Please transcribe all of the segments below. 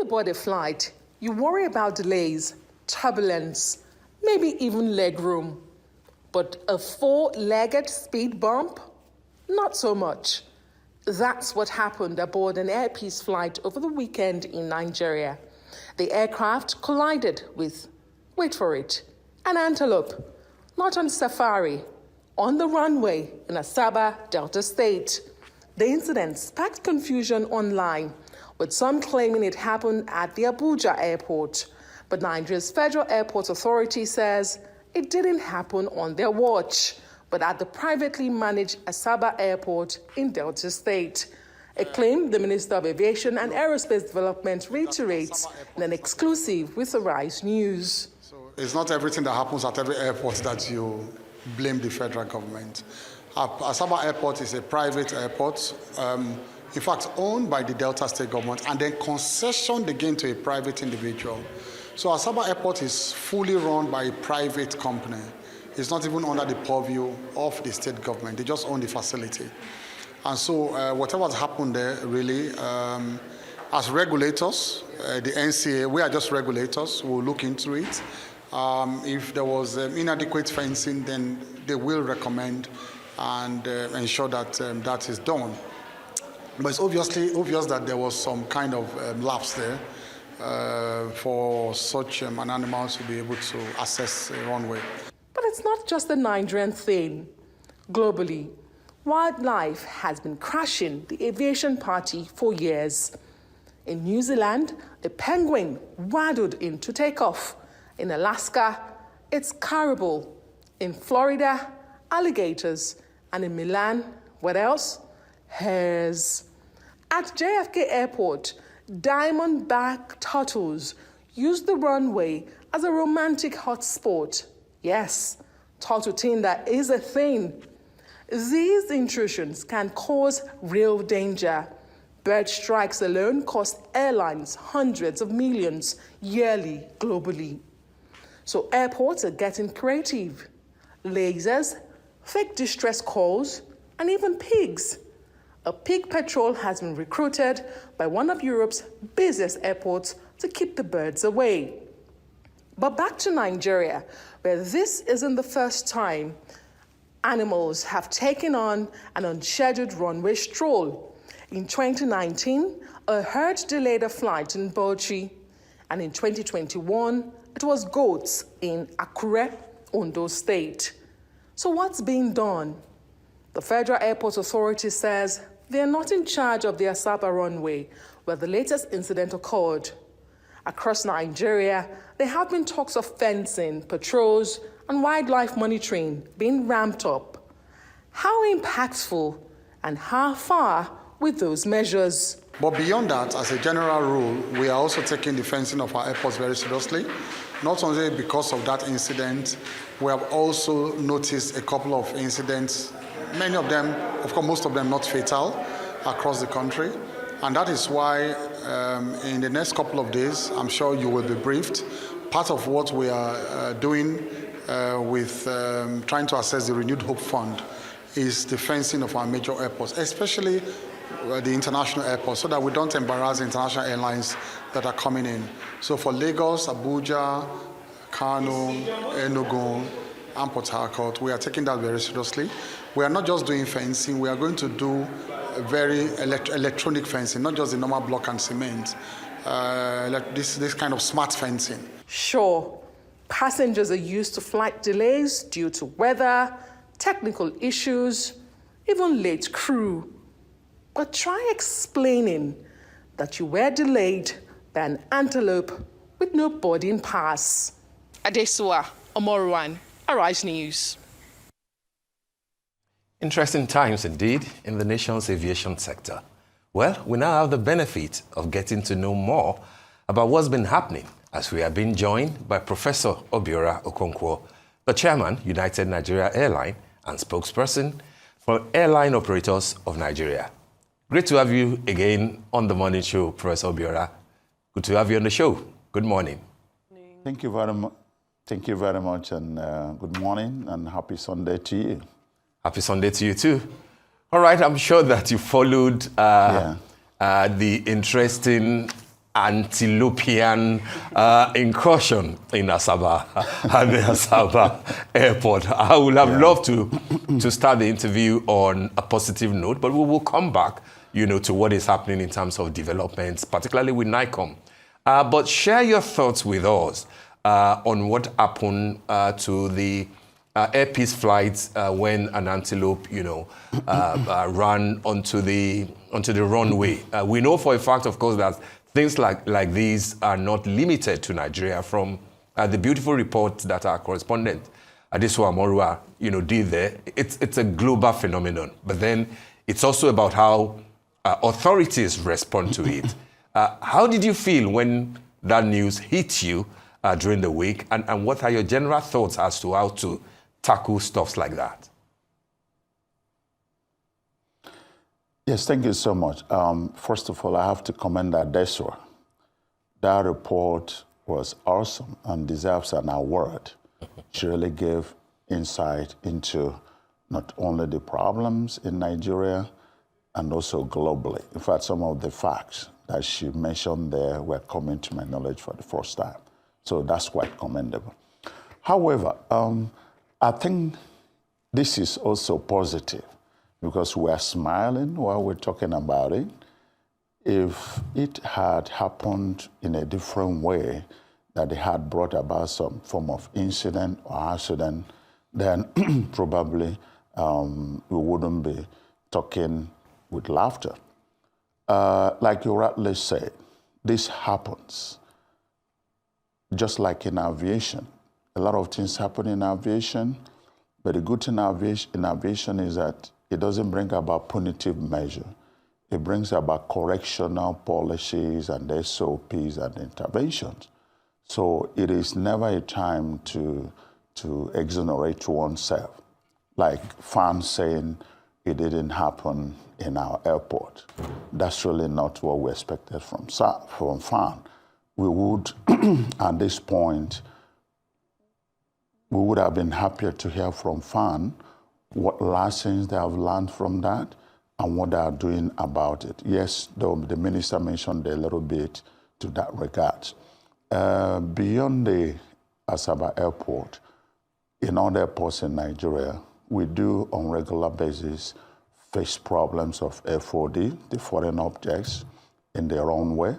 you board a flight, you worry about delays, turbulence, maybe even legroom. But a four-legged speed bump? Not so much. That's what happened aboard an Air Peace flight over the weekend in Nigeria. The aircraft collided with, wait for it, an antelope, not on safari, on the runway in Asaba, Delta State. The incident sparked confusion online, with some claiming it happened at the Abuja airport. But Nigeria's Federal Airport Authority says it didn't happen on their watch, but at the privately managed Asaba Airport in Delta State. A claim the Minister of Aviation and Aerospace Development reiterates in an exclusive with Arise News. So it's not everything that happens at every airport that you blame the federal government. Asaba Airport is a private airport, in fact owned by the Delta State government and then concessioned again to a private individual. So Asaba Airport is fully run by a private company. It's not even under the purview of the state government. They just own the facility. And so whatever has happened there, really, as regulators, the NCA, we are just regulators, we'll look into it. If there was inadequate fencing, then they will recommend and ensure that that is done. But it's obvious that there was some kind of lapse there for such an animal to be able to access a runway. But it's not just a Nigerian thing. Globally, wildlife has been crashing the aviation party for years. In New Zealand, a penguin waddled in to take off. In Alaska, it's caribou. In Florida, alligators. And in Milan, what else? Hares. At JFK Airport, diamondback turtles use the runway as a romantic hotspot. Yes, turtle tinder is a thing. These intrusions can cause real danger. Bird strikes alone cost airlines hundreds of millions yearly globally. So airports are getting creative. Lasers, fake distress calls, and even pigs. A pig patrol has been recruited by one of Europe's busiest airports to keep the birds away. But back to Nigeria, where this isn't the first time animals have taken on an unscheduled runway stroll. In 2019, a herd delayed a flight in Bauchi, and in 2021, it was goats in Akure, Ondo State. So what's being done? The Federal Airport Authority says they are not in charge of the Asaba runway, where the latest incident occurred. Across Nigeria, there have been talks of fencing, patrols, and wildlife monitoring being ramped up. How impactful and how far with those measures? But beyond that, as a general rule, we are also taking the fencing of our airports very seriously. Not only because of that incident, we have also noticed a couple of incidents, many of them, of course, most of them not fatal, across the country. And that is why in the next couple of days, I'm sure you will be briefed. Part of what we are doing with trying to assess the Renewed Hope Fund is the fencing of our major airports, especially the international airports, so that we don't embarrass international airlines that are coming in. So for Lagos, Abuja, Kano, Enugu, and Port Harcourt, we are taking that very seriously. We are not just doing fencing, we are going to do very electronic fencing, not just the normal block and cement, like this kind of smart fencing. Sure, passengers are used to flight delays due to weather, technical issues, even late crew. But try explaining that you were delayed by an antelope with no boarding pass. Adesua Omoruwan, Arise News. Interesting times indeed in the nation's aviation sector. Well, we now have the benefit of getting to know more about what's been happening as we are being joined by Professor Obiora Okonkwo, the chairman, United Nigeria Airline, and spokesperson for Airline Operators of Nigeria. Great to have you again on the morning show, Professor Obiora. Good to have you on the show. Good morning. Thank you very much. Thank you very much, and good morning, and happy Sunday to you. Happy Sunday to you too. All right, I'm sure that you followed the interesting antilopian incursion in Asaba at the Asaba airport. I would have loved to start the interview on a positive note, but we will come back, to what is happening in terms of developments, particularly with NICOM. But share your thoughts with us on what happened to the Air Peace flights when an antelope, ran onto the runway. We know for a fact, of course, that things like these are not limited to Nigeria. From the beautiful report that our correspondent Adesuwa Morua, did there, it's a global phenomenon. But then it's also about how authorities respond to it. How did you feel when that news hit you during the week, and what are your general thoughts as to how to tackle stuff like that? Yes, thank you so much. First of all, I have to commend Adesuwa. That report was awesome and deserves an award. She really gave insight into not only the problems in Nigeria and also globally. In fact, some of the facts that she mentioned there were coming to my knowledge for the first time. So that's quite commendable. However, I think this is also positive because we're smiling while we're talking about it. If it had happened in a different way, that it had brought about some form of incident or accident, then probably we wouldn't be talking with laughter. Like you rightly said, this happens. Just like in aviation. A lot of things happen in aviation, but the good thing in aviation is that it doesn't bring about punitive measure. It brings about correctional policies and SOPs and interventions. So it is never a time to exonerate oneself. Like fans saying it didn't happen in our airport. That's really not what we expected from fan. We would, at this point, we would have been happier to hear from FAN what lessons they have learned from that and what they are doing about it. Yes, the minister mentioned a little bit to that regard. Beyond the Asaba airport, in other airports in Nigeria, we do on a regular basis face problems of FOD, the foreign objects, in their own way.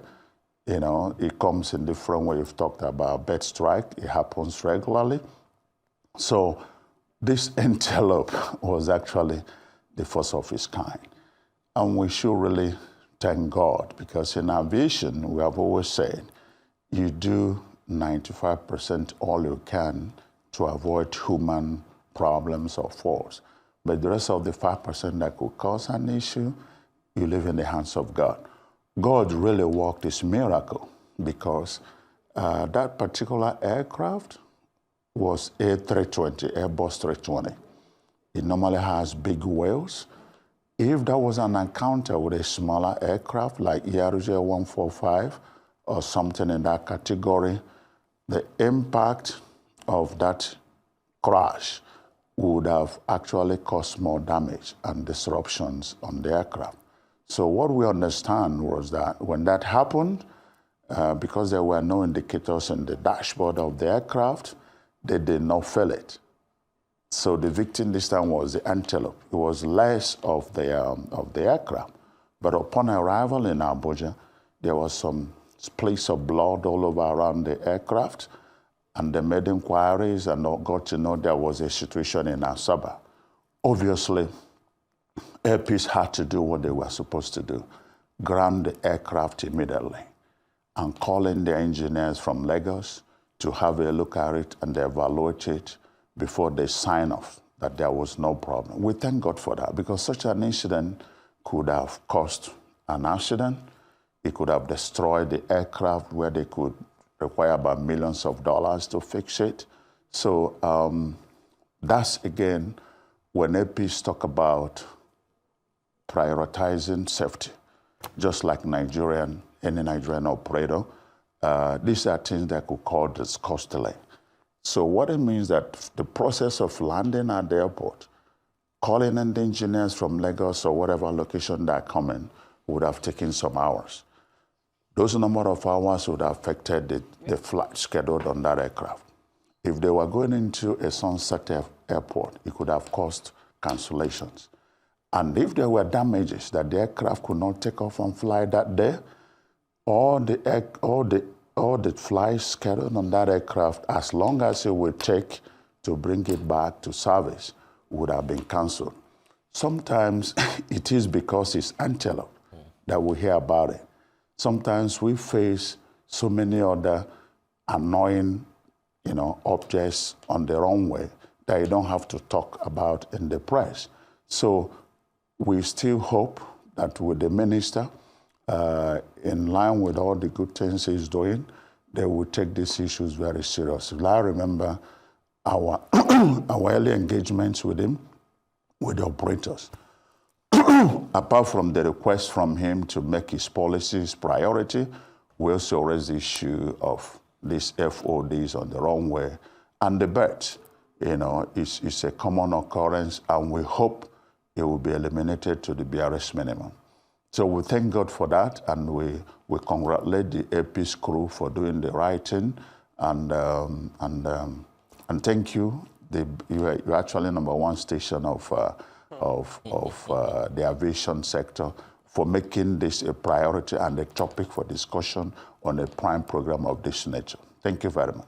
It comes in different ways. We've talked about bird strike. It happens regularly. So this antelope was actually the first of its kind. And we should really thank God, because in aviation, we have always said, you do 95% all you can to avoid human problems or faults. But the rest of the 5% that could cause an issue, you leave in the hands of God. God really worked this miracle because that particular aircraft was A320, Airbus 320. It normally has big wheels. If there was an encounter with a smaller aircraft like ERJ 145 or something in that category, the impact of that crash would have actually caused more damage and disruptions on the aircraft. So what we understand was that when that happened, because there were no indicators in the dashboard of the aircraft, they did not feel it. So the victim this time was the antelope. It was less of the aircraft. But upon arrival in Abuja, there was some splash of blood all over around the aircraft, and they made inquiries and got to know there was a situation in Asaba. Obviously, Air Peace had to do what they were supposed to do, ground the aircraft immediately, and call in the engineers from Lagos to have a look at it and evaluate it before they sign off that there was no problem. We thank God for that, because such an incident could have caused an accident. It could have destroyed the aircraft where they could require about millions of dollars to fix it. So that's, again, when Air Peace talk about prioritizing safety, just like any Nigerian operator, these are things that could cause cost delay. So what it means that the process of landing at the airport, calling in the engineers from Lagos or whatever location they're coming, would have taken some hours. Those number of hours would have affected the flight scheduled on that aircraft. If they were going into a sunset airport, it could have caused cancellations. And if there were damages that the aircraft could not take off and fly that day, all the flights scheduled on that aircraft, as long as it would take to bring it back to service, would have been canceled. Sometimes it is because it's antelope that we hear about it. Sometimes we face so many other annoying, objects on the runway that you don't have to talk about in the press. So we still hope that with the minister, in line with all the good things he's doing, they will take these issues very seriously. I remember our early engagements with him, with the operators. Apart from the request from him to make his policies priority, we also raised the issue of these FODs on the runway and the birds. It's a common occurrence, and we hope it will be eliminated to the barest minimum. So we thank God for that, and we congratulate the AP's crew for doing the right thing, and thank you. You're actually #1 station of the aviation sector for making this a priority and a topic for discussion on a prime program of this nature. Thank you very much.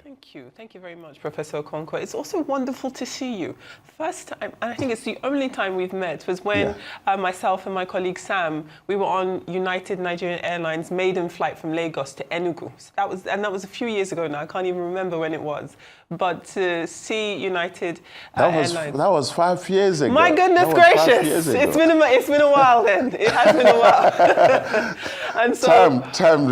Thank you. Thank you very much, Professor Okonkwo. It's also wonderful to see you. First time, and I think it's the only time we've met, was when myself and my colleague Sam, we were on United Nigerian Airlines maiden flight from Lagos to Enugu. So that was a few years ago now. I can't even remember when it was. But to see United Airlines. That was 5 years ago. My goodness gracious. It's been a while then. It has been a while. And so time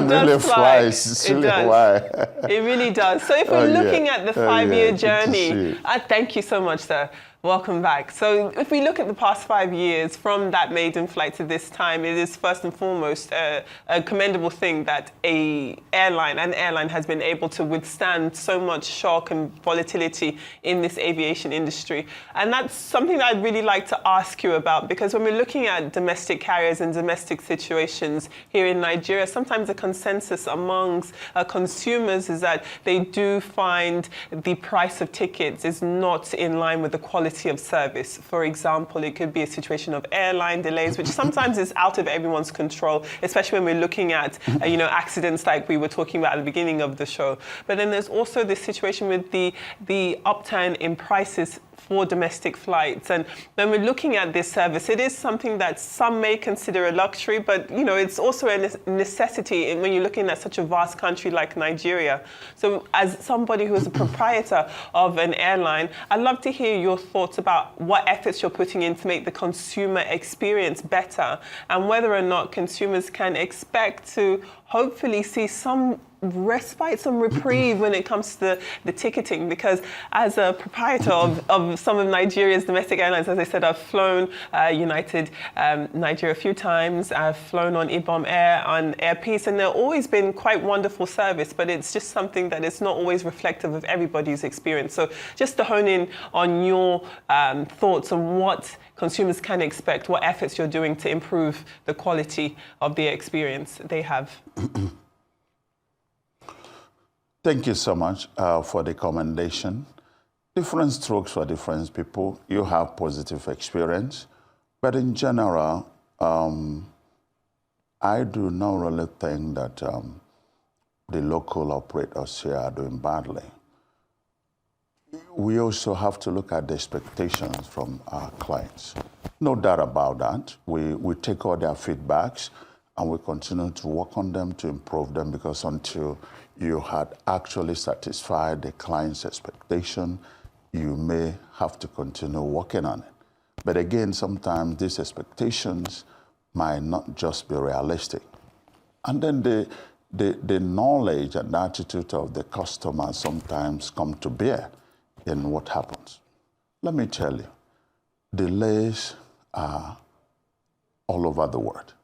really flies. It's really why. It really does. So if we're looking at the 5-year journey, thank you so much, sir. Welcome back. So if we look at the past 5 years, from that maiden flight to this time, it is first and foremost a commendable thing that an airline has been able to withstand so much shock and volatility in this aviation industry. And that's something that I'd really like to ask you about, because when we're looking at domestic carriers and domestic situations here in Nigeria, sometimes the consensus amongst consumers is that they do find the price of tickets is not in line with the quality of service. For example, it could be a situation of airline delays, which sometimes is out of everyone's control, especially when we're looking at accidents like we were talking about at the beginning of the show. But then there's also this situation with the upturn in prices for domestic flights. And when we're looking at this service, it is something that some may consider a luxury, but it's also a necessity when you're looking at such a vast country like Nigeria. So as somebody who is a proprietor of an airline, I'd love to hear your thoughts about what efforts you're putting in to make the consumer experience better, and whether or not consumers can expect to hopefully see some respite, some reprieve when it comes to the ticketing. Because as a proprietor of some of Nigeria's domestic airlines, as I said, I've flown United Nigeria a few times. I've flown on Ibom Air, on Air Peace, and they've always been quite wonderful service, but it's just something that is not always reflective of everybody's experience. So just to hone in on your thoughts on what consumers can expect, what efforts you're doing to improve the quality of the experience they have. Thank you so much for the commendation. Different strokes for different people. You have positive experience. But in general, I do not really think that the local operators here are doing badly. We also have to look at the expectations from our clients. No doubt about that. We take all their feedbacks and we continue to work on them to improve them, because until you had actually satisfied the client's expectation, you may have to continue working on it. But again, sometimes these expectations might not just be realistic. And then the knowledge and attitude of the customer sometimes come to bear in what happens. Let me tell you, delays are all over the world.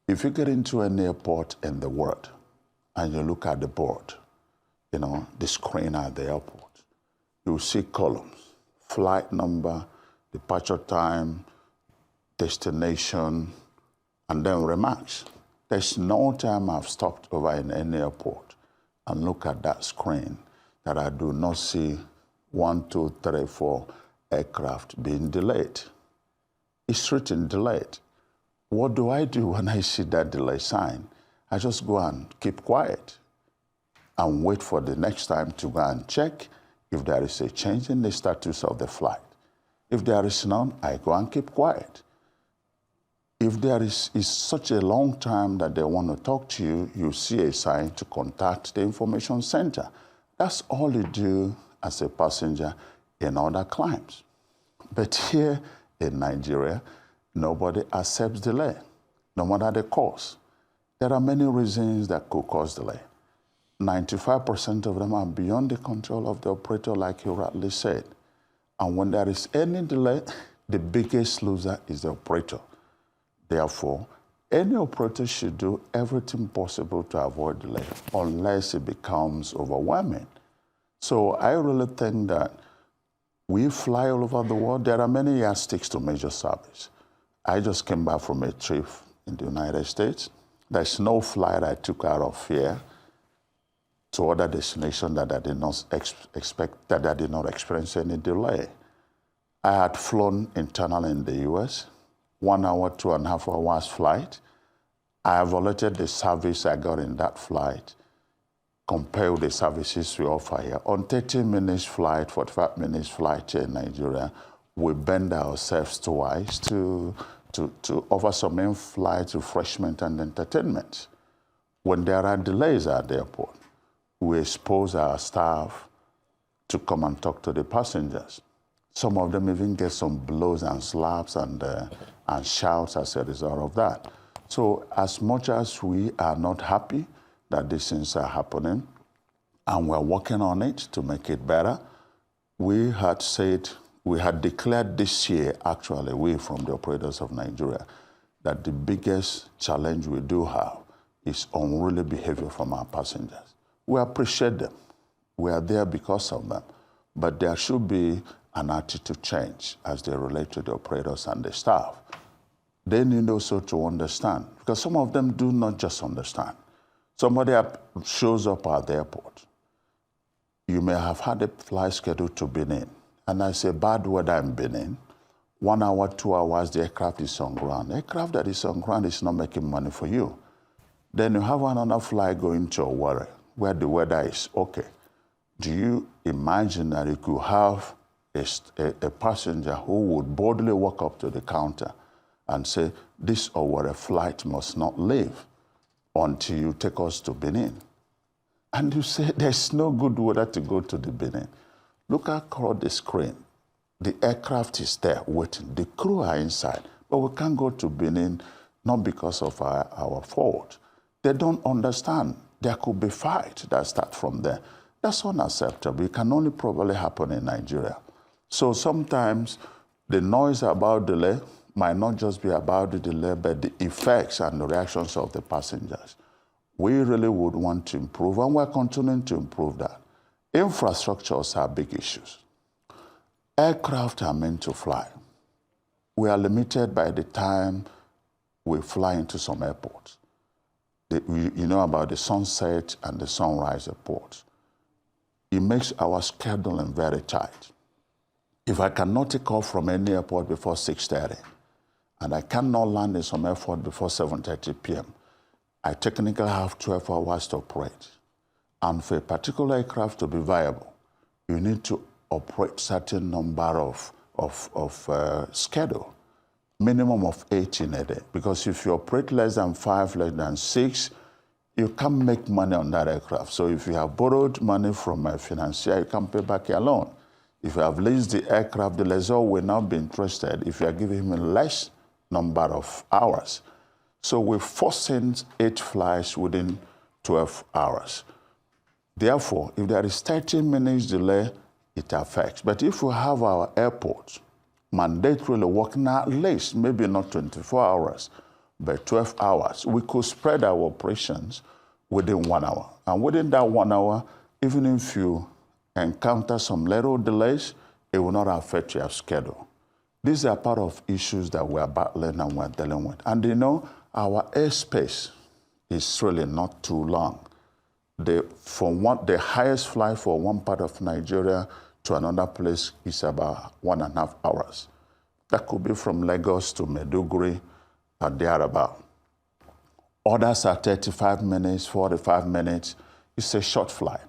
If you get into an airport in the world and you look at the board, the screen at the airport, you'll see columns: flight number, departure time, destination, and then remarks. There's no time I've stopped over in any airport and look at that screen that I do not see 1, 2, 3, 4 aircraft being delayed. It's written delayed. What do I do when I see that delay sign? I just go and keep quiet and wait for the next time to go and check if there is a change in the status of the flight. If there is none, I go and keep quiet. If there is such a long time that they want to talk to you, you see a sign to contact the information center. That's all you do as a passenger in other climes. But here in Nigeria, nobody accepts delay, no matter the cause. There are many reasons that could cause delay. 95% of them are beyond the control of the operator, like you rightly said. And when there is any delay, the biggest loser is the operator. Therefore, any operator should do everything possible to avoid delay, unless it becomes overwhelming. So I really think that we fly all over the world. There are many yardsticks to measure service. I just came back from a trip in the United States. There's no flight I took out of here to other destinations that I did not expect, that I did not experience any delay. I had flown internally in the US, 1 hour, 2.5 hours flight. I evaluated the service I got in that flight compared with the services we offer here. On 30 minutes flight, 45 minutes flight here in Nigeria, we bend ourselves twice to offer some in-flight refreshment and entertainment. When there are delays at the airport, we expose our staff to come and talk to the passengers. Some of them even get some blows and slaps and shouts as a result of that. So as much as we are not happy that these things are happening, and we're working on it to make it better, we had declared this year, actually, we from the operators of Nigeria, that the biggest challenge we do have is unruly behavior from our passengers. We appreciate them. We are there because of them. But there should be an attitude change as they relate to the operators and the staff. They need also to understand, because some of them do not just understand. Somebody shows up at the airport. You may have had a flight scheduled to Benin, and I say bad weather in Benin. 1 hour, 2 hours, the aircraft is on ground. The aircraft that is on ground is not making money for you. Then you have another flight going to Obiora, where the weather is okay. Do you imagine that you could have a passenger who would boldly walk up to the counter and say, this Obiora flight must not leave until you take us to Benin? And you say, there's no good weather to go to the Benin. Look across the screen. The aircraft is there waiting. The crew are inside. But we can't go to Benin, not because of our fault. They don't understand. There could be fight that start from there. That's unacceptable. It can only probably happen in Nigeria. So sometimes the noise about delay might not just be about the delay, but the effects and the reactions of the passengers. We really would want to improve, and we're continuing to improve that. Infrastructures are big issues. Aircraft are meant to fly. We are limited by the time we fly into some airports. You know about the sunset and the sunrise airports. It makes our scheduling very tight. If I cannot take off from any airport before 6:30, and I cannot land in some airport before 7:30 p.m., I technically have 12 hours to operate. And for a particular aircraft to be viable, you need to operate certain number of schedule, minimum of 8 in a day. Because if you operate less than 5, less than 6, you can't make money on that aircraft. So if you have borrowed money from a financier, you can't pay back your loan. If you have leased the aircraft, the lessor will not be interested if you are giving him a less number of hours. So we're forcing 8 flights within 12 hours. Therefore, if there is 30 minutes delay, it affects. But if we have our airports mandatorily working at least, maybe not 24 hours, but 12 hours, we could spread our operations within 1 hour. And within that 1 hour, even if you encounter some little delays, it will not affect your schedule. These are part of issues that we're battling and we're dealing with. And you know, our airspace is really not too long. The highest flight for one part of Nigeria to another place is about 1.5 hours. That could be from Lagos to Maiduguri or thereabout. Others are 35 minutes, 45 minutes. It's a short flight.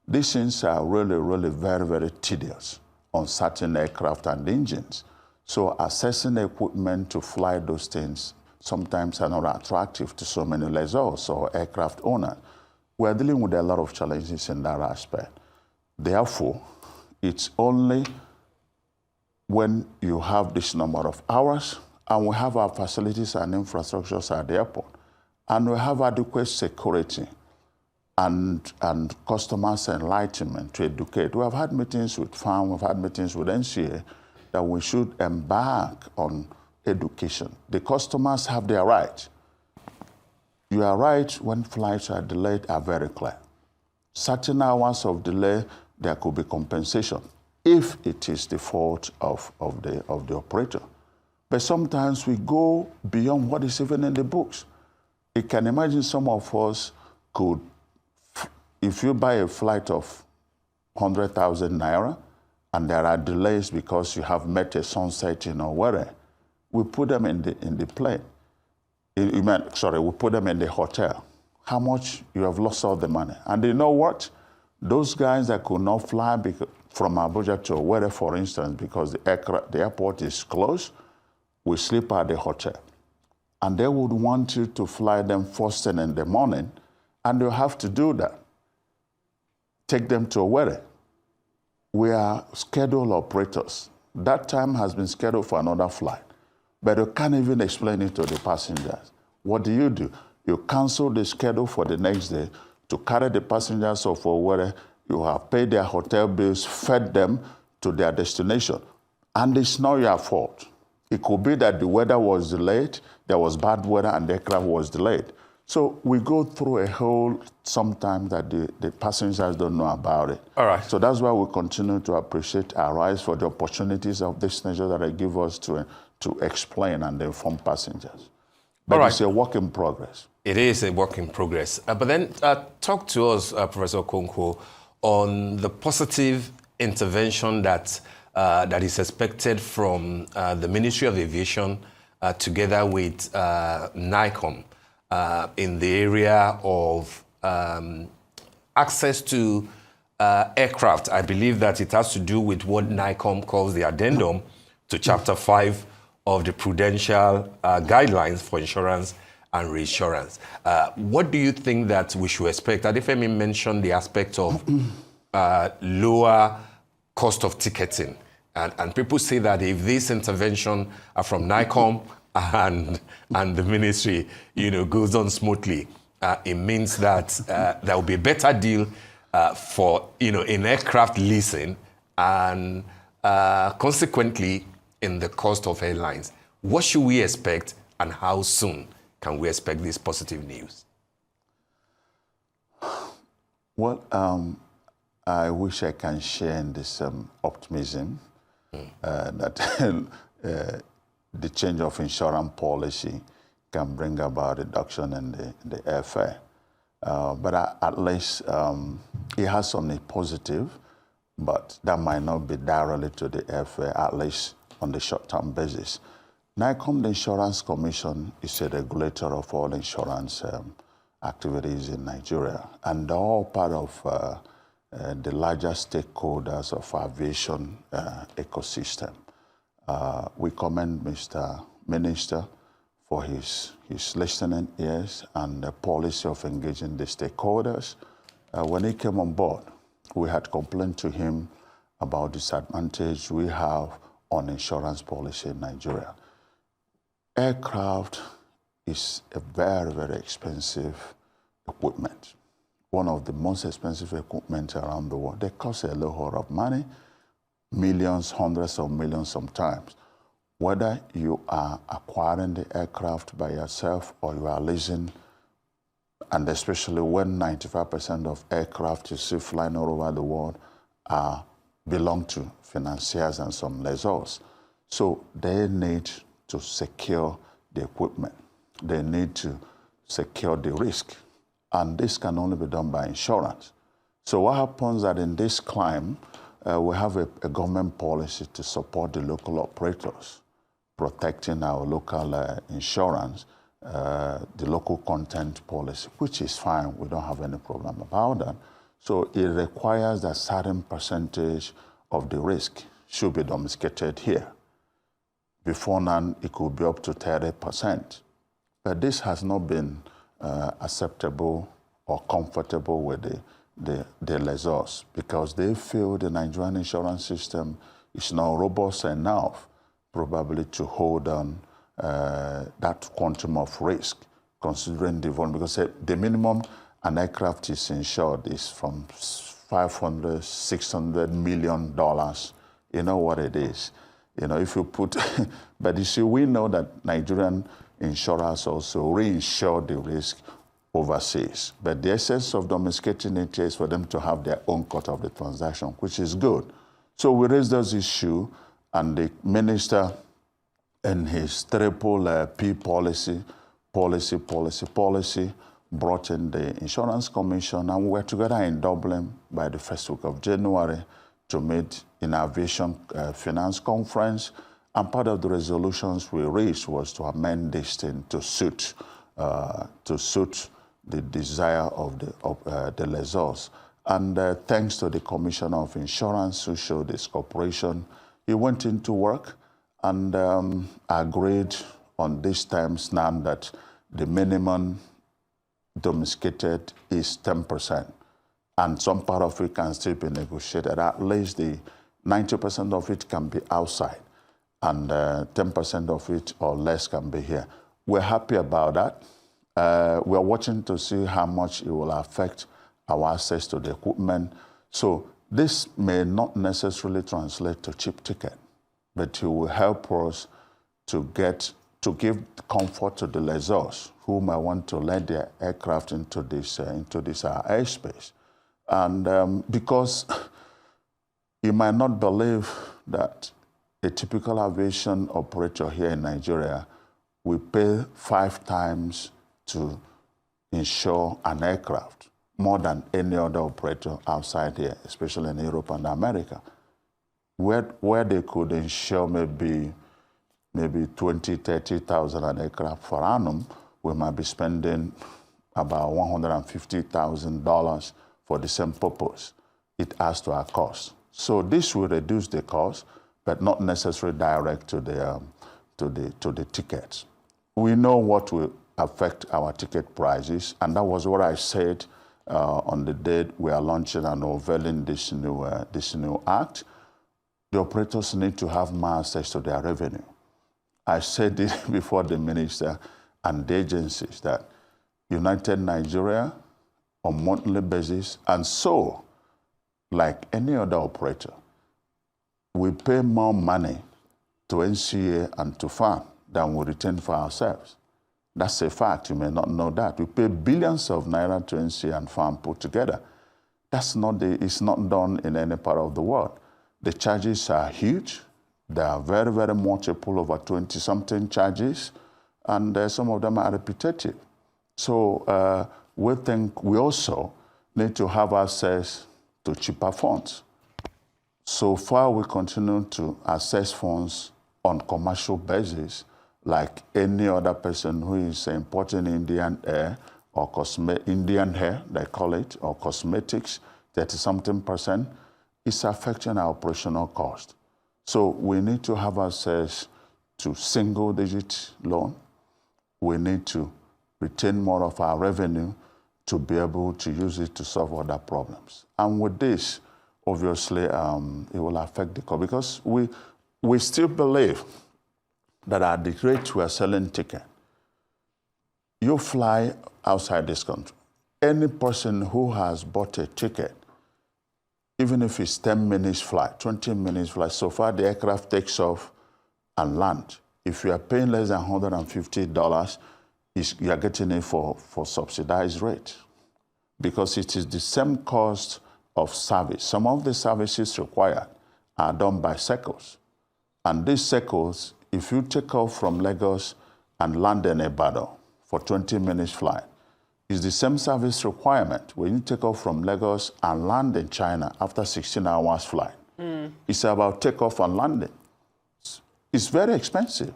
These things are really, really very, very tedious on certain aircraft and engines. So assessing equipment to fly those things sometimes are not attractive to so many lessors or aircraft owners. We're dealing with a lot of challenges in that aspect. Therefore, it's only when you have this number of hours, and we have our facilities and infrastructures at the airport, and we have adequate security and customers' enlightenment to educate. We have had meetings with FAM, we've had meetings with NCA, that we should embark on education. The customers have their rights. Your rights when flights are delayed are very clear. Certain hours of delay, there could be compensation if it is the fault of the operator. But sometimes we go beyond what is even in the books. You can imagine some of us could, if you buy a flight of 100,000 naira and there are delays because you have met a sunset in Owerri, we put them in the plane. We put them in the hotel. How much you have lost all the money. And you know what? Those guys that could not fly from Abuja to Owerri, for instance, because the airport is closed, will sleep at the hotel. And they would want you to fly them first thing in the morning, and you have to do that. Take them to Owerri. We are scheduled operators. That time has been scheduled for another flight, but you can't even explain it to the passengers. What do? You cancel the schedule for the next day to carry the passengers off Owerri. You have paid their hotel bills, fed them to their destination, and it's not your fault. It could be that the weather was delayed, there was bad weather, and the aircraft was delayed. So we go through a whole, sometimes that the passengers don't know about it. All right. So that's why we continue to appreciate Airline for the opportunities of this nature that they give us to explain and inform passengers. But all right. It's a work in progress. It is a work in progress. But then talk to us, Professor Okonkwo, on the positive intervention that is expected from the Ministry of Aviation together with NICOM in the area of access to aircraft. I believe that it has to do with what NICOM calls the addendum to Chapter 5 of the Prudential Guidelines for Insurance and Reinsurance. What do you think that we should expect? Adefemi mentioned the aspect of lower cost of ticketing. And people say that if this intervention from NICOM and the ministry, goes on smoothly, it means that there will be a better deal for, in aircraft leasing and consequently in the cost of airlines. What should we expect and how soon can we expect this positive news? Well, I wish I can share in this optimism that the change of insurance policy can bring about a reduction in the airfare. But at least it has something positive, but that might not be directly to the airfare, at least on the short-term basis. NICOM, the Insurance Commission, is a regulator of all insurance activities in Nigeria, and all part of the larger stakeholders of aviation ecosystem. We commend Mr. Minister for his listening ears and the policy of engaging the stakeholders. When he came on board, we had complained to him about the disadvantage we have on insurance policy in Nigeria. Aircraft is a very, very expensive equipment. One of the most expensive equipment around the world. They cost a lot of money, millions, hundreds of millions sometimes. Whether you are acquiring the aircraft by yourself or you are leasing, and especially when 95% of aircraft you see flying all over the world belong to financiers and some lessors. So they need to secure the equipment. They need to secure the risk. And this can only be done by insurance. So what happens that in this climb, we have a government policy to support the local operators, protecting our local insurance, the local content policy, which is fine. We don't have any problem about that. So it requires that certain percentage of the risk should be domesticated here. Before now, it could be up to 30%. But this has not been acceptable or comfortable with the lessors, because they feel the Nigerian insurance system is not robust enough probably to hold on that quantum of risk, considering the volume, because the minimum an aircraft is insured is from $500, $600 million. You know what it is. You know, if you put, but you see, we know that Nigerian insurers also reinsure the risk overseas. But the essence of domesticating it is for them to have their own cut of the transaction, which is good. So we raised those issues, and the minister in his triple P policy, brought in the Insurance Commission, and we were together in Dublin by the first week of January to meet in aviation finance conference. And part of the resolutions we reached was to amend this thing to suit the desire of the lessors. And thanks to the Commissioner of Insurance, who showed his cooperation, he went into work and agreed on these terms now that the minimum domesticated is 10%. And some part of it can still be negotiated. At least the 90% of it can be outside, and 10% of it or less can be here. We're happy about that. We're watching to see how much it will affect our access to the equipment. So this may not necessarily translate to cheap ticket, but it will help us to give comfort to the lessors who might want to let their aircraft into this airspace. And because you might not believe that a typical aviation operator here in Nigeria will pay 5 times to insure an aircraft, more than any other operator outside here, especially in Europe and America, where they could insure maybe 20, 30,000 an aircraft per annum. We might be spending about $150,000 for the same purpose. It adds to our cost. So this will reduce the cost, but not necessarily direct to the tickets. We know what will affect our ticket prices, and that was what I said on the day we are launching and unveiling this new act. The operators need to have more access to their revenue. I said this before the minister and the agencies that United Nigeria on monthly basis, and so, like any other operator, we pay more money to NCA and to FAM than we retain for ourselves. That's a fact. You may not know that. We pay billions of naira to NCA and FAM put together. It's not done in any part of the world. The charges are huge. They are very, very multiple, over 20-something charges, and some of them are repetitive. So we think we also need to have access to cheaper funds. So far, we continue to access funds on commercial basis, like any other person who is importing Indian hair or Indian hair, they call it, or cosmetics, 30-something%, is affecting our operational cost. So we need to have access to single-digit loan. We need to retain more of our revenue to be able to use it to solve other problems. And with this, obviously, it will affect the cost, because we still believe that at the rate we are selling tickets, you fly outside this country, any person who has bought a ticket, even if it's 10 minutes flight, 20 minutes flight, so far the aircraft takes off and lands. If you are paying less than $150, you are getting it for subsidized rate, because it is the same cost of service. Some of the services required are done by circles. And these circles, if you take off from Lagos and land in Ibadan for 20 minutes flight. It's the same service requirement when you take off from Lagos and land in China after 16 hours flight. It's about takeoff and landing. It's very expensive.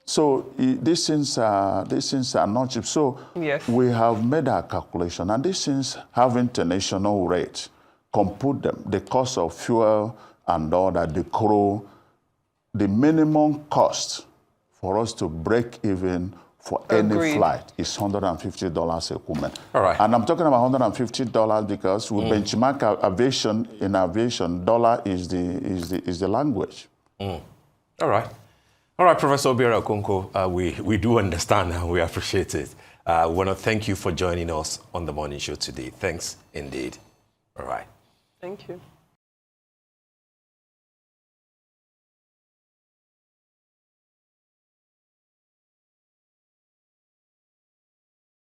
So these things are not cheap. So yes. we have made our calculation, and these things have international rates. Compute them, the cost of fuel and all that, the crew, the minimum cost for us to break even for any flight is $150 a woman. All right. And I'm talking about $150 because we benchmark aviation. In aviation, dollar is the language. All right. All right, Professor Obiora Okonkwo, we do understand and we appreciate it. I want to thank you for joining us on the morning show today. Thanks indeed. All right. Thank you.